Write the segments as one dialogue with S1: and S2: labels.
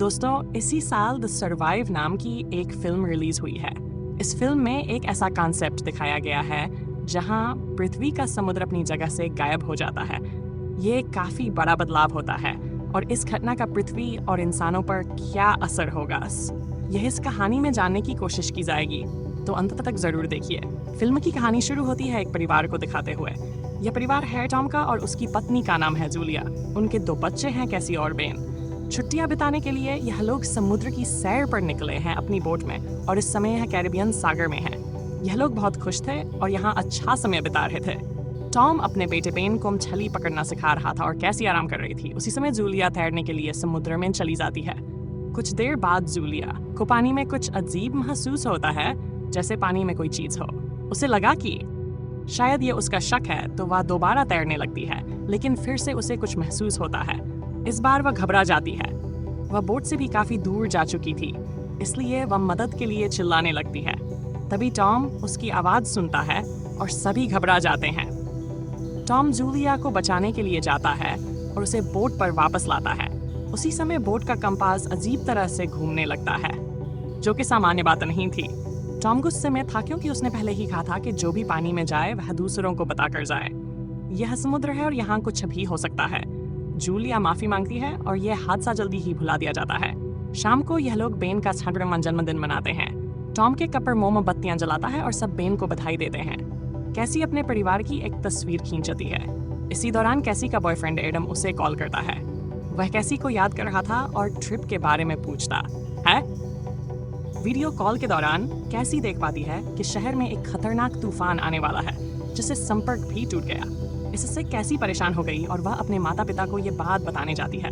S1: दोस्तों, इसी साल द सर्वाइव नाम की एक फिल्म रिलीज हुई है। इस फिल्म में एक ऐसा कॉन्सेप्ट दिखाया गया है जहां पृथ्वी का समुद्र अपनी जगह से गायब हो जाता है। ये काफी बड़ा बदलाव होता है और इस घटना का पृथ्वी और इंसानों पर क्या असर होगा, यह इस कहानी में जानने की कोशिश की जाएगी, तो अंत तक जरूर देखिए। फिल्म की कहानी शुरू होती है एक परिवार को दिखाते हुए। यह परिवार है टॉम का और उसकी पत्नी का नाम है जूलिया। उनके 2 बच्चे हैं, कैसी और बेन। छुट्टियां बिताने के लिए यह लोग समुद्र की सैर पर निकले हैं अपनी बोट में और इस समय यह कैरिबियन सागर में है। यह लोग बहुत खुश थे और यहाँ अच्छा समय बिता रहे थे। टॉम अपने बेटे बेन को मछली पकड़ना सिखा रहा था और कैसी आराम कर रही थी। उसी समय जूलिया तैरने के लिए समुद्र में चली जाती है। कुछ देर बाद जूलिया को पानी में कुछ अजीब महसूस होता है, जैसे पानी में कोई चीज हो। उसे लगा कि शायद ये उसका शक है, तो वह दोबारा तैरने लगती है, लेकिन फिर से उसे कुछ महसूस होता है। इस बार वह घबरा जाती है। वह बोट से भी काफी दूर जा चुकी थी, इसलिए वह मदद के लिए चिल्लाने लगती है। तभी टॉम उसकी आवाज सुनता है और सभी घबरा जाते हैं। टॉम जूलिया को बचाने के लिए जाता है और उसे बोट पर वापस लाता है। उसी समय बोट का कंपास अजीब तरह से घूमने लगता है, जो कि सामान्य बात नहीं थी। टॉम गुस्से में था क्योंकि उसने पहले ही कहा था कि जो भी पानी में जाए वह दूसरों को बताकर जाए। यह समुद्र है और यहाँ कुछ भी हो सकता है। जूलिया माफी मांगती है और यह हादसा जल्दी ही भुला दिया जाता है। शाम को यह लोग बेन का 100वां जन्मदिन मनाते हैं। टॉम के कप पर मोमबत्तियां जलाता है और सब बेन को बधाई देते हैं। कैसी अपने परिवार की एक तस्वीर खींचती है। इसी दौरान कैसी का बॉयफ्रेंड एडम उसे कॉल करता है। वह कैसी को याद कर रहा था और ट्रिप के बारे में पूछता है। वीडियो कॉल के दौरान कैसी देख पाती है कि शहर में एक खतरनाक तूफान आने वाला है, जिससे संपर्क भी टूट गया। इससे कैसी परेशान हो गई और वह अपने माता पिता को ये बात बताने जाती है।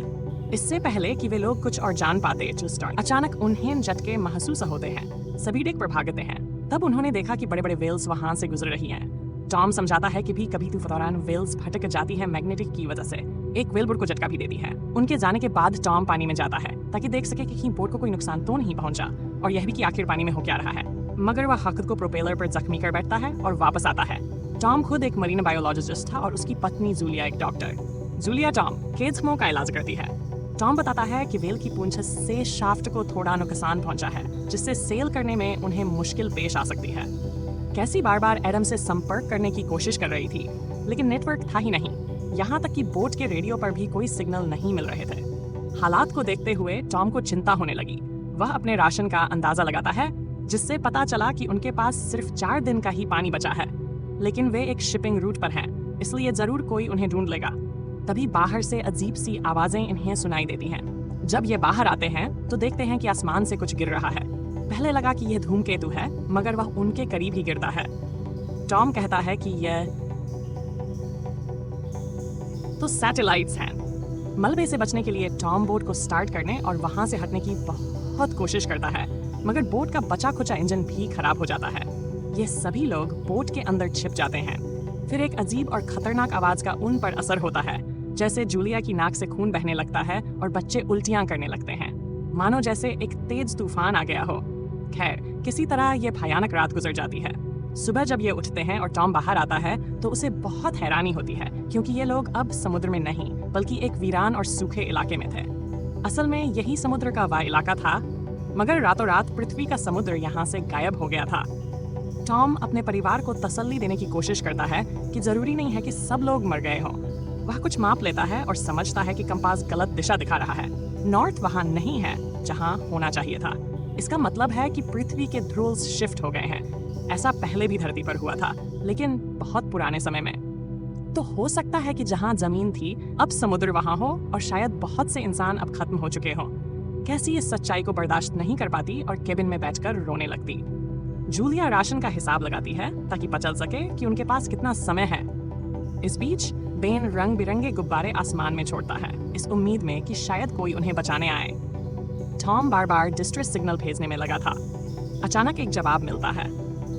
S1: इससे पहले कि वे लोग कुछ और जान पाते, अचानक उन्हें झटके महसूस होते हैं। सभी डेक पर भागते हैं। तब उन्होंने देखा कि बड़े बड़े वेल्स वहां से गुजर रही हैं। टॉम समझाता है कि भी कभी दौरान वेल्स भटक जाती है मैग्नेटिक की वजह से। एक वेल बोट को झटका भी देती है। उनके जाने के बाद टॉम पानी में जाता है ताकि देख सके कि कहीं बोट को कोई नुकसान तो नहीं पहुंचा, और यह भी कि आखिर पानी में हो क्या रहा है। मगर वह खुद को प्रोपेलर पर जख्मी कर बैठता है और वापस आता है। टॉम खुद एक मरीन बायोलॉजिस्ट था और उसकी पत्नी जूलिया एक डॉक्टर। जूलिया टॉम के जख्मों का इलाज करती है। टॉम बताता है कि वेल की पूंछ से शाफ्ट को थोड़ा नुकसान पहुंचा है, जिससे सेल करने में उन्हें मुश्किल पेश आ सकती है। कैसी बार बार एडम से संपर्क करने की कोशिश कर रही थी, लेकिन नेटवर्क था ही नहीं। यहाँ तक कि बोट के रेडियो पर भी कोई सिग्नल नहीं मिल रहे थे। हालात को देखते हुए टॉम को चिंता होने लगी। वह अपने राशन का अंदाजा लगाता है, जिससे पता चला कि उनके पास सिर्फ 4 दिन का ही पानी बचा है, लेकिन वे एक शिपिंग रूट पर हैं, इसलिए जरूर कोई उन्हें ढूंढ लेगा। तभी बाहर से अजीब सी आवाजें इन्हें सुनाई देती हैं। जब ये बाहर आते हैं तो देखते हैं कि आसमान से कुछ गिर रहा है। पहले लगा कि यह धूमकेतु है, मगर वह उनके करीब ही गिरता है। टॉम कहता है कि यह तो सैटेलाइट्स हैं। मलबे से बचने के लिए टॉम बोट को स्टार्ट करने और वहां से हटने की बहुत कोशिश करता है, मगर बोट का बचा खुचा इंजन भी खराब हो जाता है। ये सभी लोग बोट के अंदर छिप जाते हैं। फिर एक अजीब और खतरनाक आवाज का उन पर असर होता है, जैसे जूलिया की नाक से खून बहने लगता है और बच्चे उल्टियां करने लगते हैं, मानो जैसे एक तेज तूफान आ गया हो। खैर, किसी तरह ये भयानक रात गुजर जाती है। सुबह जब ये उठते हैं और टॉम बाहर आता है तो उसे बहुत हैरानी होती है, क्योंकि ये लोग अब समुद्र में नहीं बल्कि एक वीरान और सूखे इलाके में थे। असल में यही समुद्र का वह इलाका था, मगर रातों रात पृथ्वी का समुद्र यहाँ से गायब हो गया था। टॉम अपने परिवार को तसल्ली देने की कोशिश करता है कि जरूरी नहीं है कि सब लोग मर गए हों। वह कुछ माप लेता है और समझता है कि कंपास गलत दिशा दिखा रहा है। नॉर्थ वहाँ नहीं है जहाँ होना चाहिए था। इसका मतलब है कि पृथ्वी के ध्रुव शिफ्ट हो गए हैं। ऐसा पहले भी धरती पर हुआ था, लेकिन बहुत पुराने समय में। तो हो सकता है कि जहाँ जमीन थी अब समुद्र वहाँ हो, और शायद बहुत से इंसान अब खत्म हो चुके हों। कैसी इस सच्चाई को बर्दाश्त नहीं कर पाती और केबिन में बैठकर रोने लगती। जूलिया राशन का हिसाब लगाती है ताकि पता चल सके कि उनके पास कितना समय है। इस बीच बेन रंग बिरंगे गुब्बारे आसमान में छोड़ता है, इस उम्मीद में कि शायद कोई उन्हें बचाने आए। टॉम बार बार डिस्ट्रेस सिग्नल भेजने में लगा था। अचानक एक जवाब मिलता है।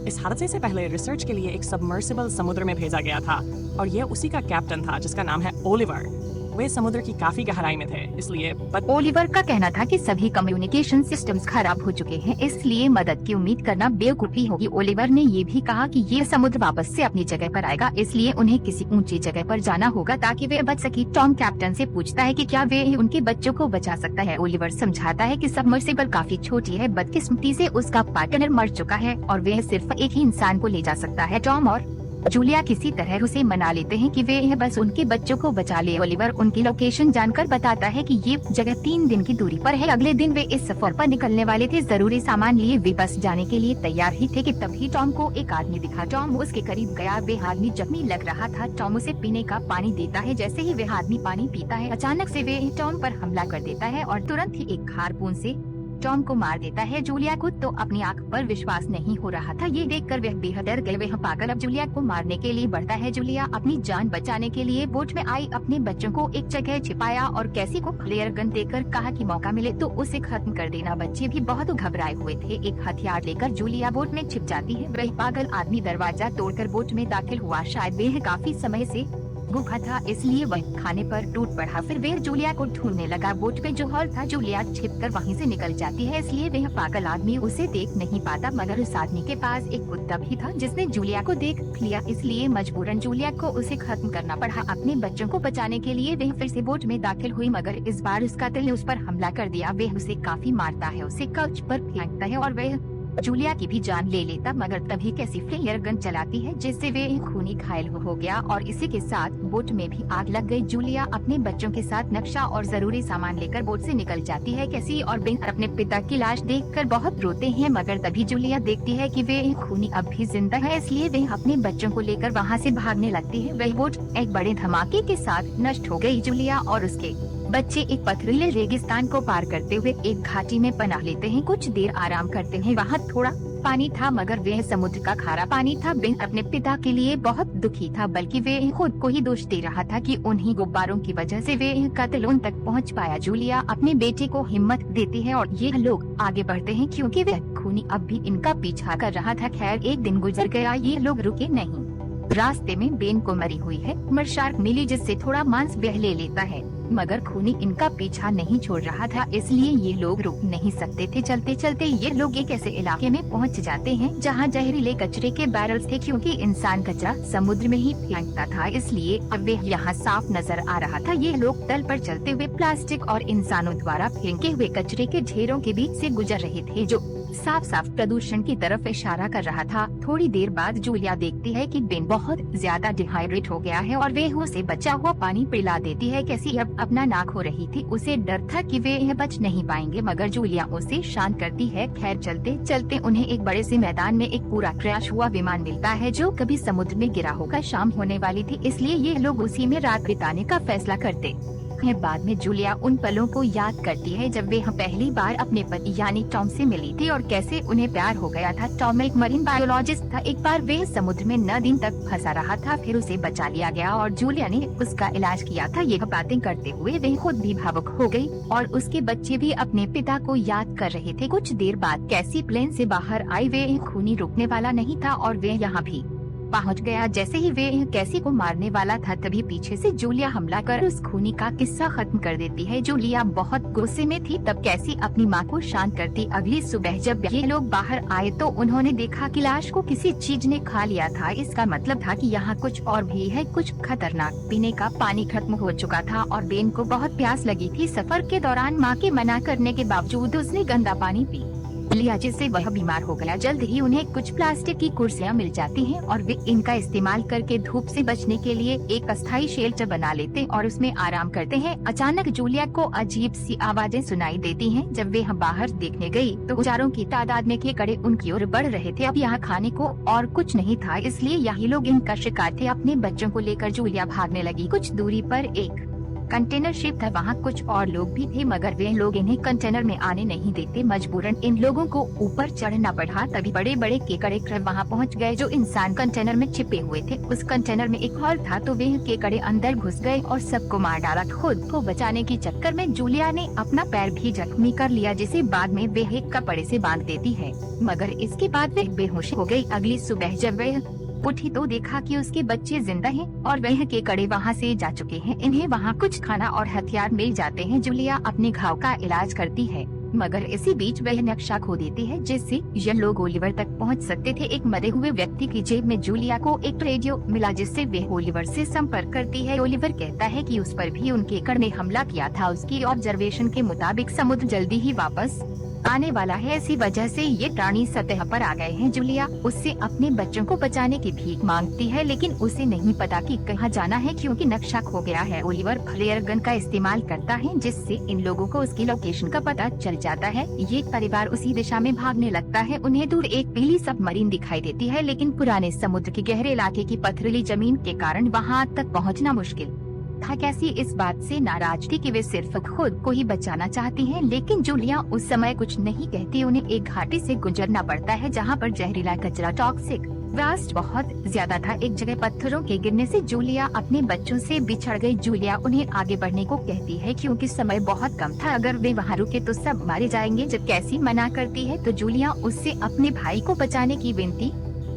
S1: इस हादसे से पहले रिसर्च के लिए एक सबमर्सिबल समुद्र में भेजा गया था और यह उसी का कैप्टन था, जिसका नाम है ओलिवर। वे समुद्र की काफी गहराई में थे, इसलिए
S2: ओलिवर का कहना था कि सभी कम्युनिकेशन सिस्टम्स खराब हो चुके हैं, इसलिए मदद की उम्मीद करना बेवकूफी होगी। ओलिवर ने ये भी कहा कि ये समुद्र वापस से अपनी जगह पर आएगा, इसलिए उन्हें किसी ऊंची जगह पर जाना होगा ताकि वे बच सके। टॉम कैप्टन से पूछता है कि क्या वे उनके बच्चों को बचा सकता है। ओलिवर समझाता है कि सबमर्सिबल काफी छोटी है, बदकिस्मती से उसका पार्टनर मर चुका है और वह सिर्फ एक ही इंसान को ले जा सकता है। टॉम और जूलिया किसी तरह उसे मना लेते हैं कि वे बस उनके बच्चों को बचा ले। ओलिवर उनकी लोकेशन जानकर बताता है कि ये जगह 3 दिन की दूरी पर है। अगले दिन वे इस सफर पर निकलने वाले थे। जरूरी सामान लिए वे बस जाने के लिए तैयार ही थे कि तभी टॉम को एक आदमी दिखा। टॉम उसके करीब गया। वे आदमी जख्मी लग रहा था। टॉम उसे पीने का पानी देता है। जैसे ही वह आदमी पानी पीता है, अचानक से वे टॉम पर हमला कर देता है और तुरंत ही एक हारपून से टॉम को मार देता है। जूलिया को तो अपनी आंख पर विश्वास नहीं हो रहा था। ये देखकर वह बेहद डर गए। वह पागल अब जूलिया को मारने के लिए बढ़ता है। जूलिया अपनी जान बचाने के लिए बोट में आई, अपने बच्चों को एक जगह छिपाया और कैसी को फ्लेयर गन देकर कहा कि मौका मिले तो उसे खत्म कर देना। बच्चे भी बहुत घबराए हुए थे। एक हथियार लेकर जूलिया बोट में छिप जाती है। वह पागल आदमी दरवाजा तोड़कर बोट में दाखिल हुआ। शायद वह काफी समय से भूखा था, इसलिए वह खाने पर टूट पड़ा। फिर वह जूलिया को ढूंढने लगा। बोट पे जो हॉल था, जूलिया छिपकर वहीं से निकल जाती है, इसलिए वह पागल आदमी उसे देख नहीं पाता। मगर उस आदमी के पास एक कुत्ता भी था जिसने जूलिया को देख लिया, इसलिए मजबूरन जूलिया को उसे खत्म करना पड़ा। अपने बच्चों को बचाने के लिए वह फिर से बोट में दाखिल हुई, मगर इस बार उस कातिल ने उस पर हमला कर दिया। वह उसे काफी मारता है, उसे काउच पर फेंकता है और वह जूलिया की भी जान ले लेता। मगर तभी कैसी फ्लेयर गन चलाती है जिससे वे खूनी घायल हो गया और इसी के साथ बोट में भी आग लग गई। जूलिया अपने बच्चों के साथ नक्शा और जरूरी सामान लेकर बोट से निकल जाती है। कैसी और बेन अपने पिता की लाश देखकर बहुत रोते हैं, मगर तभी जूलिया देखती है कि वे खूनी अब भी जिंदा है, इसलिए वे अपने बच्चों को लेकर वहाँ से भागने लगती है। वह बोट एक बड़े धमाके के साथ नष्ट हो गई। जूलिया और उसके बच्चे एक पथरीले रेगिस्तान को पार करते हुए एक घाटी में पनाह लेते हैं। कुछ देर आराम करते हैं। वहाँ थोड़ा पानी था, मगर वह समुद्र का खारा पानी था। बेन अपने पिता के लिए बहुत दुखी था, बल्कि वे खुद को ही दोष दे रहा था कि उन्हीं गुब्बारों की वजह से वे कातिल उन तक पहुंच पाया। जूलिया अपने बेटे को हिम्मत देती है और ये लोग आगे बढ़ते हैं क्योंकि वह खूनी अब भी इनका पीछा कर रहा था। खैर, एक दिन गुजर गया, ये लोग रुके नहीं। रास्ते में बेन को मरी हुई है मरशार्क मिली, जिससे थोड़ा मांस वह ले लेता है, मगर खूनी इनका पीछा नहीं छोड़ रहा था, इसलिए ये लोग रुक नहीं सकते थे। चलते चलते ये लोग एक ऐसे इलाके में पहुंच जाते हैं जहां जहरीले कचरे के बैरल्स थे, क्योंकि इंसान कचरा समुद्र में ही फेंकता था, इसलिए अब वे यहाँ साफ नजर आ रहा था। ये लोग तल पर चलते हुए प्लास्टिक और इंसानों द्वारा फेंके हुए कचरे के ढेरों के बीच से गुजर रहे थे, जो साफ साफ प्रदूषण की तरफ इशारा कर रहा था। थोड़ी देर बाद जूलिया देखती है कि बेन बहुत ज्यादा डिहाइड्रेट हो गया है और वे उसे बचा हुआ पानी पिला देती है। कैसी अब अपना नाक हो रही थी, उसे डर था कि वे यह बच नहीं पाएंगे, मगर जूलिया उसे शांत करती है। खैर, चलते चलते उन्हें एक बड़े से मैदान में एक पूरा क्रैश हुआ विमान मिलता है जो कभी समुद्र में गिरा होगा। शाम होने वाली थी, इसलिए ये लोग उसी में रात बिताने का फैसला करते है। बाद में जूलिया उन पलों को याद करती है जब वे पहली बार अपने पति यानी टॉम से मिली थी और कैसे उन्हें प्यार हो गया था। टॉम एक मरीन बायोलॉजिस्ट था। एक बार वे समुद्र में 9 दिन तक फंसा रहा था, फिर उसे बचा लिया गया और जूलिया ने उसका इलाज किया था। ये बातें करते हुए वे खुद भी भावुक हो गई और उसके बच्चे भी अपने पिता को याद कर रहे थे। कुछ देर बाद कैसी प्लेन से बाहर आई। वे खूनी रुकने वाला नहीं था और वे यहाँ भी पहुंच गया। जैसे ही वे कैसी को मारने वाला था, तभी पीछे से जूलिया हमला कर उस खूनी का किस्सा खत्म कर देती है। जूलिया बहुत गुस्से में थी, तब कैसी अपनी माँ को शांत करती। अगली सुबह जब ये लोग बाहर आए तो उन्होंने देखा कि लाश को किसी चीज ने खा लिया था। इसका मतलब था कि यहाँ कुछ और भी है, कुछ खतरनाक। पीने का पानी खत्म हो चुका था और बेन को बहुत प्यास लगी थी। सफर के दौरान माँ के मना करने के बावजूद उसने गंदा पानी पी लिया, जिससे वह बीमार हो गया। जल्द ही उन्हें कुछ प्लास्टिक की कुर्सियां मिल जाती हैं और वे इनका इस्तेमाल करके धूप से बचने के लिए एक अस्थायी शेल्टर बना लेते और उसमें आराम करते हैं। अचानक जूलिया को अजीब सी आवाजें सुनाई देती हैं। जब वे बाहर देखने गई तो गुजारों की तादाद में केकड़े उनकी ओर बढ़ रहे थे। अब यहाँ खाने को और कुछ नहीं था, इसलिए यही लोग इनका शिकार थे। अपने बच्चों को लेकर जूलिया भागने लगी। कुछ दूरी पर एक कंटेनर शिप था, वहाँ कुछ और लोग भी थे, मगर वे लोग इन्हें कंटेनर में आने नहीं देते। मजबूरन इन लोगों को ऊपर चढ़ना पड़ा। तभी बड़े बड़े केकड़े क्रब वहाँ पहुँच गए जो इंसान कंटेनर में छिपे हुए थे। उस कंटेनर में एक हॉल था, तो वे केकड़े अंदर घुस गए और सबको मार डाला। खुद को बचाने के चक्कर में जूलिया ने अपना पैर भी जख्मी कर लिया, जिसे बाद में वे एक कपड़े से बांध देती है, मगर इसके बाद वे बेहोश हो गई। अगली सुबह जब वे उठी तो देखा कि उसके बच्चे जिंदा हैं और वह के कड़े वहाँ से जा चुके हैं। इन्हें वहाँ कुछ खाना और हथियार मिल जाते हैं। जूलिया अपने घाव का इलाज करती है, मगर इसी बीच वह नक्शा खो देती है जिससे यह लोग ओलिवर तक पहुंच सकते थे। एक मरे हुए व्यक्ति की जेब में जूलिया को एक रेडियो मिला जिससे वह ओलिवर से संपर्क करती है। ओलिवर कहता है कि उस पर भी उनके कड़ ने हमला किया था। उसकी ऑब्जर्वेशन के मुताबिक समुद्र जल्दी ही वापस आने वाला है, इसी वजह से ये प्राणी सतह पर आ गए हैं। जूलिया उससे अपने बच्चों को बचाने की भीख मांगती है, लेकिन उसे नहीं पता कि कहाँ जाना है क्योंकि नक्शा खो गया है। ओलिवर फ्लेयर गन का इस्तेमाल करता है जिससे इन लोगों को उसकी लोकेशन का पता चल जाता है। ये परिवार उसी दिशा में भागने लगता है। उन्हें दूर एक पीली सबमरीन दिखाई देती है, लेकिन पुराने समुद्र के गहरे इलाके की पथरीली जमीन के कारण वहाँ तक पहुँचना मुश्किल था। कैसी इस बात से नाराज थी कि वे सिर्फ खुद को ही बचाना चाहती हैं, लेकिन जूलिया उस समय कुछ नहीं कहती। उन्हें एक घाटी से गुजरना पड़ता है जहां पर जहरीला कचरा टॉक्सिक वेस्ट बहुत ज्यादा था। एक जगह पत्थरों के गिरने से जूलिया अपने बच्चों से बिछड़ गई। जूलिया उन्हें आगे बढ़ने को कहती है क्योंकि समय बहुत कम था। अगर वे वहाँ रुके तो सब मारे जाएंगे। जब कैसी मना करती है तो जूलिया उससे अपने भाई को बचाने की विनती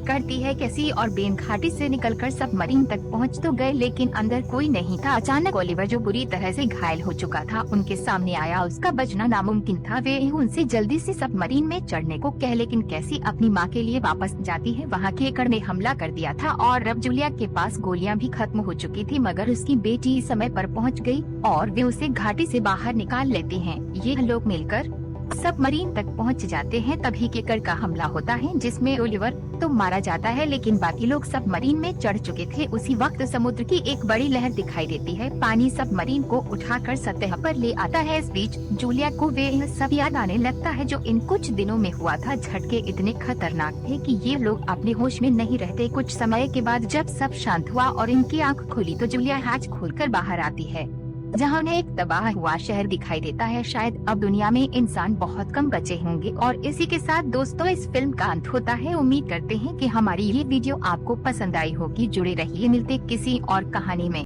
S2: करती है। कैसी और बेन घाटी से निकलकर सबमरीन तक पहुंच तो गए, लेकिन अंदर कोई नहीं था। अचानक ओलिवर जो बुरी तरह से घायल हो चुका था उनके सामने आया। उसका बचना नामुमकिन था। वे उनसे जल्दी से सबमरीन में चढ़ने को कहे, लेकिन कैसी अपनी माँ के लिए वापस जाती है। वहाँ के कड़ ने हमला कर दिया था और अब जूलिया के पास गोलियां भी खत्म हो चुकी थी, मगर उसकी बेटी समय पर पहुँच गयी और वे उसे घाटी से बाहर निकाल लेते हैं। ये लोग मिलकर सबमरीन तक पहुंच जाते हैं। तभी केकर का हमला होता है जिसमें ओलिवर तो मारा जाता है, लेकिन बाकी लोग सबमरीन में चढ़ चुके थे। उसी वक्त समुद्र की एक बड़ी लहर दिखाई देती है। पानी सबमरीन को उठाकर सतह पर ले आता है। इस बीच जूलिया को वे सब याद आने लगता है जो इन कुछ दिनों में हुआ था। झटके इतने खतरनाक थे कि ये लोग अपने होश में नहीं रहते। कुछ समय के बाद जब सब शांत हुआ और इनकी आँख खुली तो जूलिया हैच खोलकर बाहर आती है, जहां उन्हें एक तबाह हुआ शहर दिखाई देता है। शायद अब दुनिया में इंसान बहुत कम बचे होंगे। और इसी के साथ दोस्तों इस फिल्म का अंत होता है। उम्मीद करते हैं कि हमारी ये वीडियो आपको पसंद आई होगी। जुड़े रहिए, मिलते किसी और कहानी में।